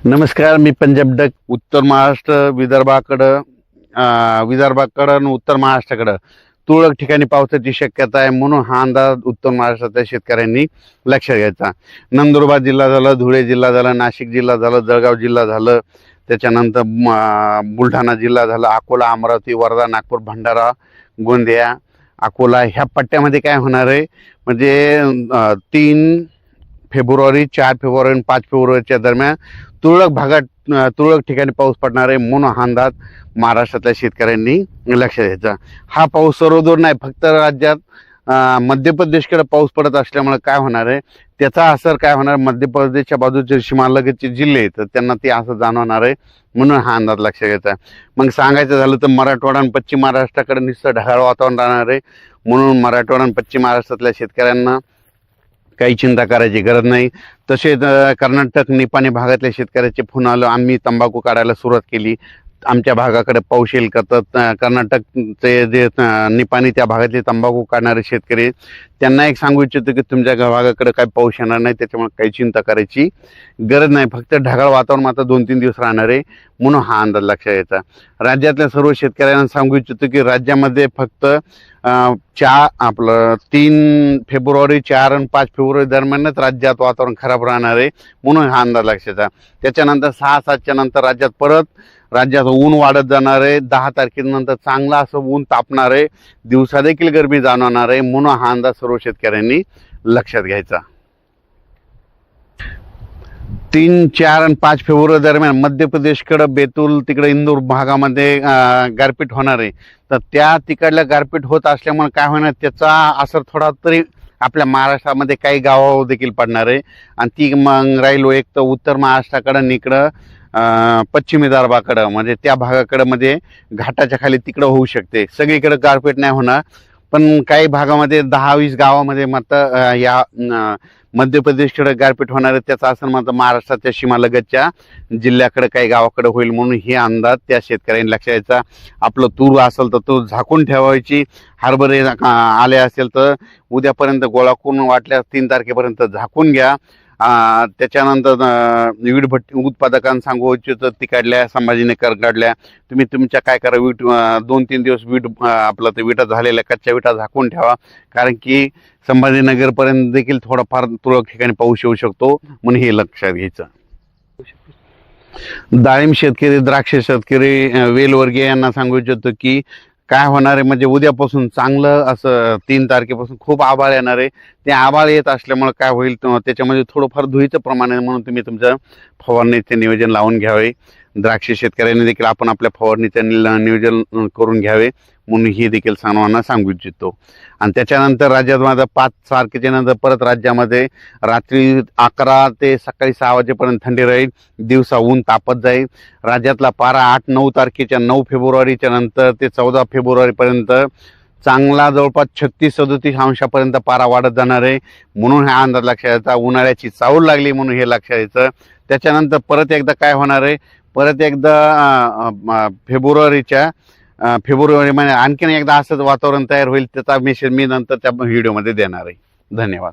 नमस्कार, मी पंजाब डक. उत्तर महाराष्ट्र विदर्भाकडं आणि उत्तर महाराष्ट्राकडं तुरळक ठिकाणी पावसाची शक्यता आहे, म्हणून हा अंदाज उत्तर महाराष्ट्रातल्या शेतकऱ्यांनी लक्षात घ्यायचा. नंदुरबार जिल्हा झालं, धुळे जिल्हा झाला, नाशिक जिल्हा झालं, जळगाव जिल्हा झालं, त्याच्यानंतर बुलढाणा जिल्हा झाला, अकोला, अमरावती, वर्धा, नागपूर, भंडारा, गोंदिया, अकोला ह्या पट्ट्यामध्ये काय होणार आहे म्हणजे 3 फेब्रुवारी, 4 फेब्रुवारी आणि 5 फेब्रुवारीच्या दरम्यान तुरळक ठिकाणी पाऊस पडणार आहे, म्हणून हा अंदाज महाराष्ट्रातल्या शेतकऱ्यांनी लक्षात घ्यायचा. हा पाऊस सर्वदूर नाही, फक्त राज्यात मध्य प्रदेशकडे पाऊस पडत असल्यामुळे काय होणार आहे, त्याचा असर काय होणार, मध्य प्रदेशच्या बाजूचे सीमालगतचे जिल्हे आहेत तर त्यांना ते असं जाणवणार आहे, म्हणून हा अंदाज लक्षात घ्यायचा. मग सांगायचं झालं तर मराठवाडा आणि पश्चिम महाराष्ट्राकडे नुसतं ढगाळ वातावरण राहणार आहे, म्हणून मराठवाडा आणि पश्चिम महाराष्ट्रातल्या शेतकऱ्यांना काही चिंता करायची गरज नाही. तसेच कर्नाटक, निपाणी भागातल्या शेतकऱ्याचे फोन आलं, आम्ही तंबाखू काढायला सुरुवात केली, आमच्या भागाकडे पाऊस येईल का? तर कर्नाटकचे जे निपाणी त्या भागातले तंबाखू काढणारे शेतकरी त्यांना एक सांगू इच्छितो की तुमच्या भागाकडे काही पाऊस येणार नाही, त्याच्यामुळे काही चिंता करायची गरज नाही. फक्त ढगाळ वातावरण मात्र 2-3 दिवस राहणार आहे, म्हणून हा अंदाज लक्षात घ्यायचा. राज्यातल्या सर्व शेतकऱ्यांना सांगू इच्छितो की राज्यामध्ये फक्त 3 फेब्रुवारी, 4 आणि 5 फेब्रुवारी दरम्यानच राज्यात वातावरण खराब राहणार आहे, म्हणून हा अंदाज लक्षात घ्यायचा. त्याच्यानंतर 6-7च्या नंतर राज्यात ऊन वाढत जाणार आहे. 10 तारखेनंतर चांगला असं ऊन तापणार आहे, दिवसा देखील गरमी जाणवणार आहे, म्हणून हा अंदाज सर्व शेतकऱ्यांनी लक्षात घ्यायचा. 3, 4 आणि 5 फेब्रुवारी दरम्यान मध्य प्रदेशकडं बेतूल तिकडे इंदूर भागामध्ये गारपीट होणार आहे, तर त्या तिकडल्या गारपीट होत असल्यामुळे काय होणार, त्याचा असर थोडा तरी आपल्या महाराष्ट्रामध्ये काही गावावर देखील पडणार आहे. आणि ती मग राहिलो एक तर उत्तर महाराष्ट्राकडं आणि इकडं पश्चिम विदर्भाकडं म्हणजे त्या भागाकडं मध्ये घाटाच्या खाली तिकडं होऊ शकते. सगळीकडे गारपीट नाही होणार, पण काही भागामध्ये 10-20 गावामध्ये मात्र या मध्य प्रदेशकडे गारपीट होणार आहे, त्याचा असर मात्र महाराष्ट्राच्या सीमालगतच्या जिल्ह्याकडे काही गावाकडे होईल, म्हणून हे अंदाज त्या शेतकऱ्यांनी लक्षात घ्यायचा. आपलं तूर असेल तर तो झाकून ठेवायची, हरभरे आले असेल तर उद्यापर्यंत गोळा करून वाटल्यास 3 तारखेपर्यंत झाकून घ्या. त्याच्यानंतर वीट भट्टी उत्पादकांना सांगू इच्छितो, तिकडल्या संभाजीनगर काढल्या तुम्ही तुमच्या काय करा, 2-3 दिवस आपलं ते विटा झालेल्या कच्च्या विटा झाकून ठेवा, कारण की संभाजीनगरपर्यंत देखील थोडाफार तुरळक ठिकाणी पाऊस येऊ शकतो, म्हणून हे लक्षात घ्यायचं. डाळिंब शेतकरी, द्राक्ष शेतकरी, वेलवर्गीय यांना सांगू इच्छितो की काय होणार आहे म्हणजे उद्यापासून चांगलं असं 3 तारखेपासून खूप आभाळ येणार आहे. ते आभाळ येत असल्यामुळे काय होईल, त्याच्यामध्ये थोडंफार धुळीचं प्रमाण आहे, म्हणून तुम्ही तुमचं फवारणीचे नियोजन लावून घ्यावे. द्राक्ष शेतकऱ्यांनी देखील आपण आपल्या फवारणीचे नियोजन करून घ्यावे, म्हणून हे देखील सर्वांना सांगू इच्छितो. आणि त्याच्यानंतर राज्यात माझं 5 तारखेच्या नंतर परत राज्यामध्ये रात्री 11 ते सकाळी 6 वाजेपर्यंत थंडी राहील, दिवसा ऊन तापत जाईल. राज्यातला पारा 8-9 तारखेच्या 9 फेब्रुवारीच्या नंतर ते 14 फेब्रुवारीपर्यंत चांगला जवळपास 36-37 अंशापर्यंत पारा वाढत जाणार आहे, म्हणून हा अंदाज लक्षात घ्यायचा. उन्हाळ्याची चाहूल लागली म्हणून हे लक्षात घ्यायचं. त्याच्यानंतर परत एकदा काय होणार आहे, परत एकदा फेब्रुवारी महिन्यात आणखीन एकदा असंच वातावरण तयार होईल, त्याचा मेसेज मी नंतर त्या व्हिडिओमध्ये देणार आहे. धन्यवाद.